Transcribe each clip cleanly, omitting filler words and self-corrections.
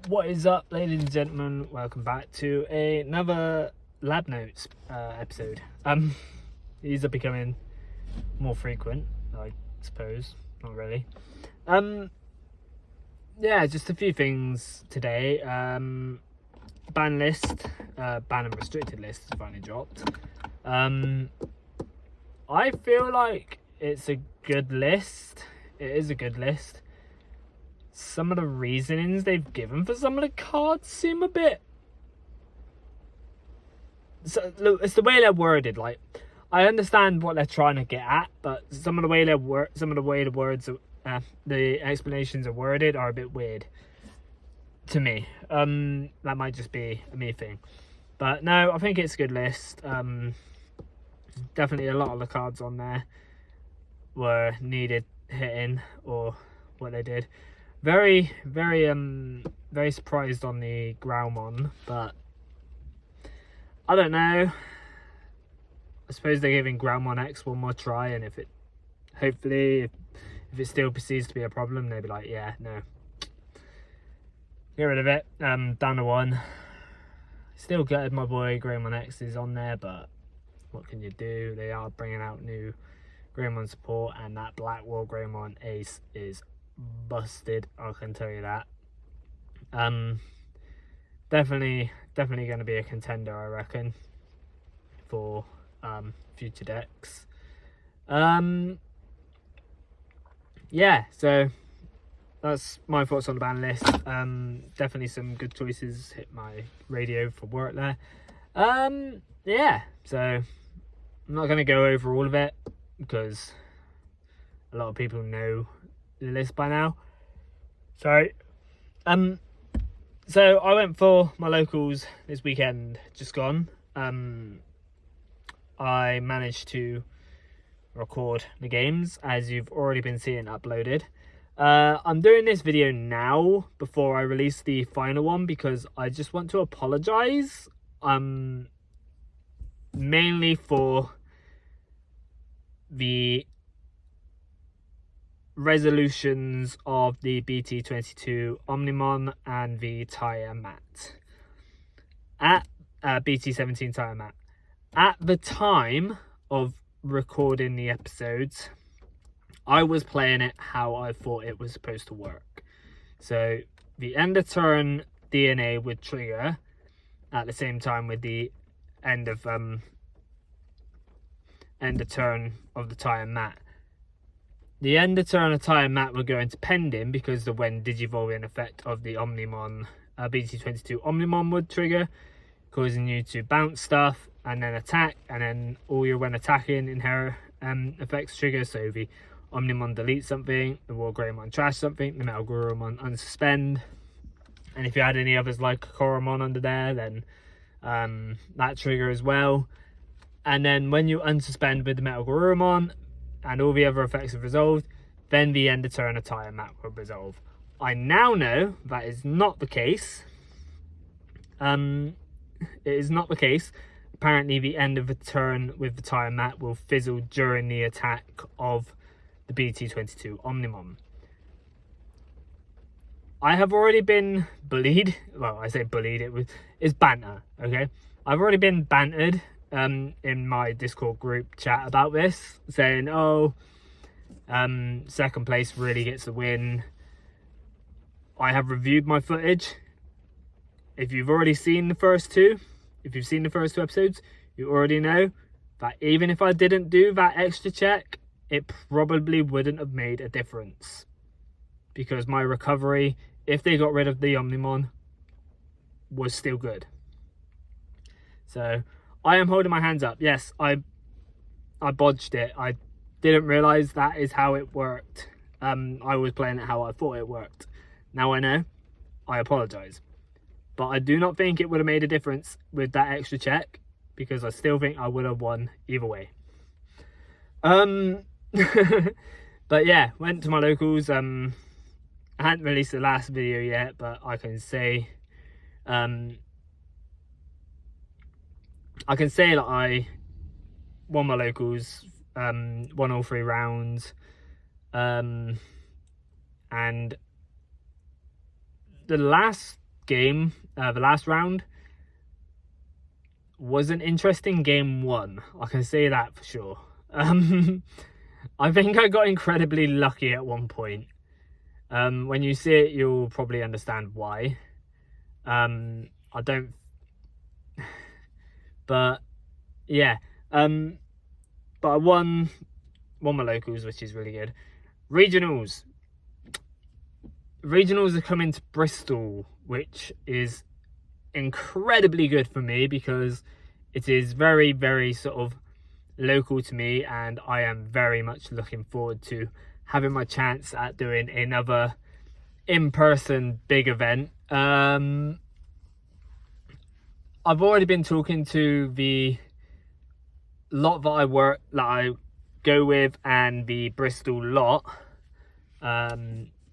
What is up, ladies and gentlemen? Welcome back to another Lab Notes episode. These are becoming more frequent, I suppose. Not really. Yeah, just a few things today. Ban list, ban and restricted list has finally dropped. I feel like it's a good list. It is a good list. Some of the reasonings they've given for some of the cards seem a bit... So, it's the way they're worded. Like, I understand what they're trying to get at, but some of the way the words, the explanations are worded are a bit weird to me. That might just be a me thing, but no, I think it's a good list. Definitely a lot of the cards on there were needed hitting, or what they did. Very surprised on the Growlmon, but I don't know. I suppose they're giving Growlmon X one more try, and if it still perceives to be a problem, they'll be like, yeah, no, get rid of it. Down to one. Still gutted my boy Growlmon X is on there, but what can you do? They are bringing out new Growlmon support, and that Black Wall Growlmon Ace is busted, I can tell you that. Definitely going to be a contender, I reckon, for future decks. Yeah, so that's my thoughts on the ban list. Definitely some good choices hit my radio for work there. Yeah, so I'm not going to go over all of it because a lot of people know the list by now. So I went for my locals this weekend, just gone. I managed to record the games, as you've already been seeing uploaded. I'm doing this video now before I release the final one because I just want to apologize, mainly for the resolutions of the BT22 Omnimon and the tire mat at BT17 tire mat. At the time of recording the episodes, I was playing it how I thought it was supposed to work. So the end of turn DNA would trigger at the same time with the end of turn of the tire mat. The end of turn of tire mat would go into pending because the when digivolving effect of the Omnimon BT22 Omnimon would trigger, causing you to bounce stuff and then attack, and then all your when attacking inherent effects trigger. So the Omnimon deletes something, the War Greymon trash something, the Metal Gurumon unsuspend, and if you had any others like Koromon under there, then that trigger as well. And then when you unsuspend with the Metal Gurumon and all the other effects have resolved, then the end of turn of tire mat will resolve. I now know that is not the case. It is not the case. Apparently the end of a turn with the tire mat will fizzle during the attack of the BT22 Omnimon. I have already been bullied. Well, I say bullied, it's banter, okay? I've already been bantered in my Discord group chat about this, saying, second place really gets the win. I have reviewed my footage. If you've already seen the first two, episodes, you already know that even if I didn't do that extra check, it probably wouldn't have made a difference, because my recovery, if they got rid of the Omnimon, was still good. So I am holding my hands up. Yes, I bodged it. I didn't realise that is how it worked. I was playing it how I thought it worked. Now I know. I apologise. But I do not think it would have made a difference with that extra check, because I still think I would have won either way. But yeah, went to my locals. I hadn't released the last video yet, but I can say that I won my locals, won all 3 rounds, and the last game, the last round, was an interesting game 1. I can say that for sure. I think I got incredibly lucky at one point. When you see it, you'll probably understand why. I don't... But, yeah. But I won my locals, which is really good. Regionals. Regionals are coming to Bristol, which is incredibly good for me because it is very, very sort of local to me, and I am very much looking forward to having my chance at doing another in-person big event. I've already been talking to the lot that I go with and the Bristol lot.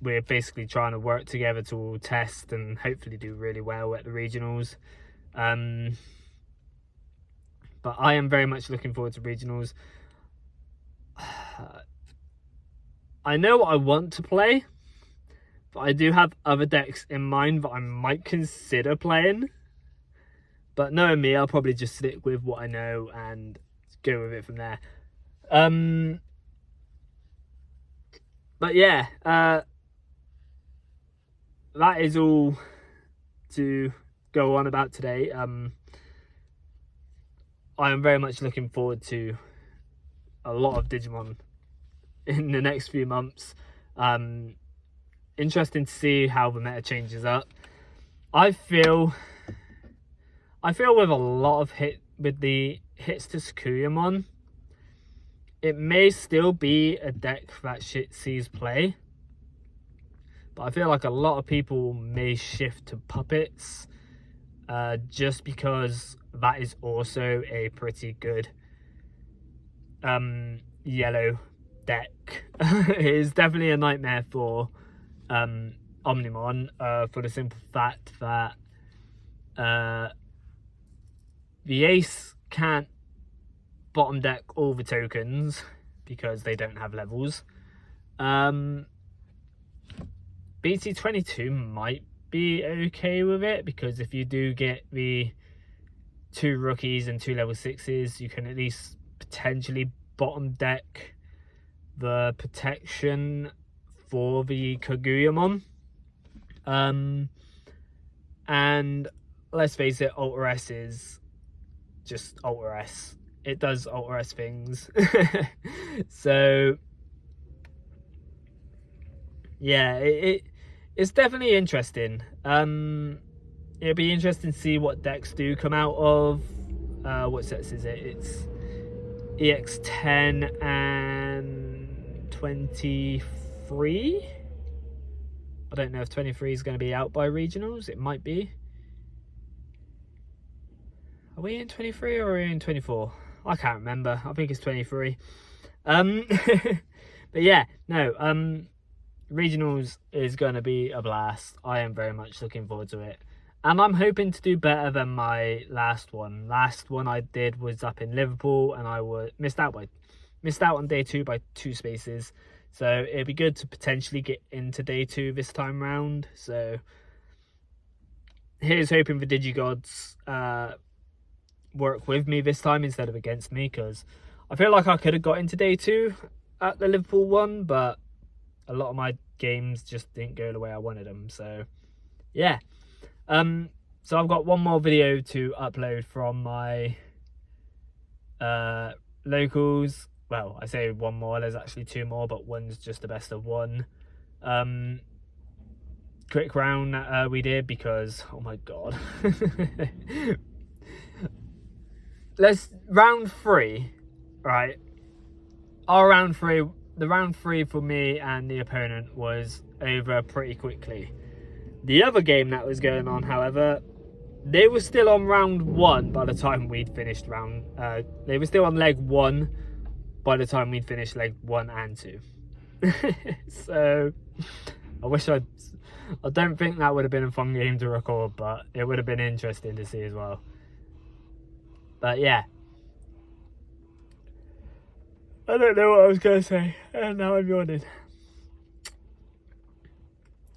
We're basically trying to work together to test and hopefully do really well at the regionals. But I am very much looking forward to regionals. I know what I want to play, but I do have other decks in mind that I might consider playing. But knowing me, I'll probably just stick with what I know and go with it from there. But yeah, that is all to go on about today. I am very much looking forward to a lot of Digimon in the next few months. Interesting to see how the meta changes up. I feel with a lot of the hits to Sakuyamon, it may still be a deck that sees play, but I feel like a lot of people may shift to puppets, just because that is also a pretty good yellow deck. It is definitely a nightmare for Omnimon, for the simple fact that the ace can't bottom deck all the tokens because they don't have levels. BT22 might be okay with it, because if you do get the 2 rookies and 2 level 6s, you can at least potentially bottom deck the protection for the Kaguyamon. And let's face it, Alter S is just Alter S. It does Alter S things. So yeah, it's definitely interesting. It'll be interesting to see what decks do come out of. What sets is it? It's EX10 and 23. I don't know if 23 is going to be out by regionals. It might be. Are we in 23 or are we in 24? I can't remember. I think it's 23. But yeah, no. Regionals is going to be a blast. I am very much looking forward to it. And I'm hoping to do better than my last one. Last one I did was up in Liverpool, and I missed out on day 2 by 2 spaces. So it'd be good to potentially get into day 2 this time round. So here's hoping the Digigods work with me this time instead of against me, because I feel like I could have got into day 2 at the Liverpool one, but a lot of my games just didn't go the way I wanted them. So yeah. So I've got one more video to upload from my locals. Well, I say one more, there's actually 2 more, but one's just the best of one. Quick round that we did, because oh my god. Round 3, right? The round 3 for me and the opponent was over pretty quickly. The other game that was going on, however, they were still on round 1 by the time we'd finished they were still on leg 1 by the time we'd finished leg 1 and 2. So I don't think that would have been a fun game to record, but it would have been interesting to see as well. But yeah, I don't know what I was going to say, and now I'm yawning.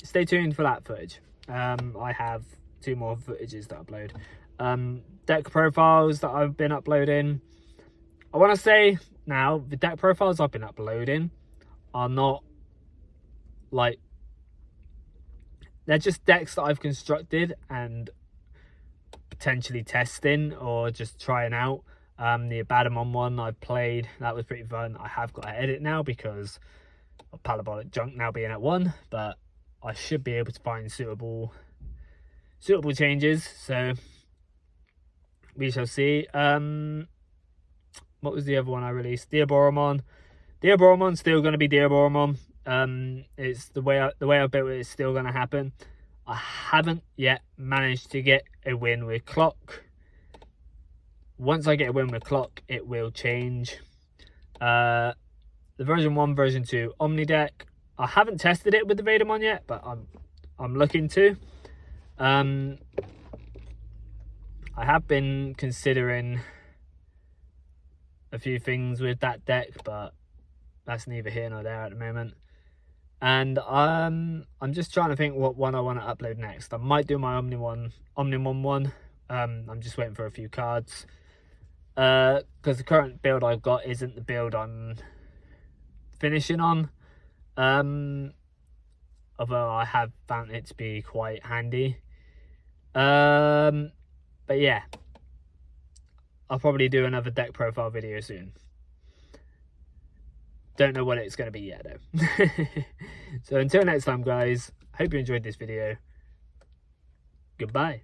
Stay tuned for that footage. I have 2 more footages to upload. Deck profiles that I've been uploading. I want to say now, the deck profiles I've been uploading are not like, they're just decks that I've constructed and potentially testing or just trying out. The Digimon one I played, that was pretty fun. I have got to edit now because of parabolic junk now being at 1, but I should be able to find suitable changes, so we shall see. What was the other one I released? Diaboromon. Diaboromon's still going to be Diaboromon. It's the way I built it is still going to happen. I haven't yet managed to get a win with Clock. Once I get a win with Clock, it will change. The version 1, version 2 Omni deck. I haven't tested it with the Vadermon yet, but I'm looking to. I have been considering a few things with that deck, but that's neither here nor there at the moment. And I'm just trying to think what one I want to upload next. I might do my Omnimon one. I'm just waiting for a few cards. Because the current build I've got isn't the build I'm finishing on. Although I have found it to be quite handy. But yeah, I'll probably do another deck profile video soon. Don't know what it's going to be yet though. So until next time guys, hope you enjoyed this video. Goodbye.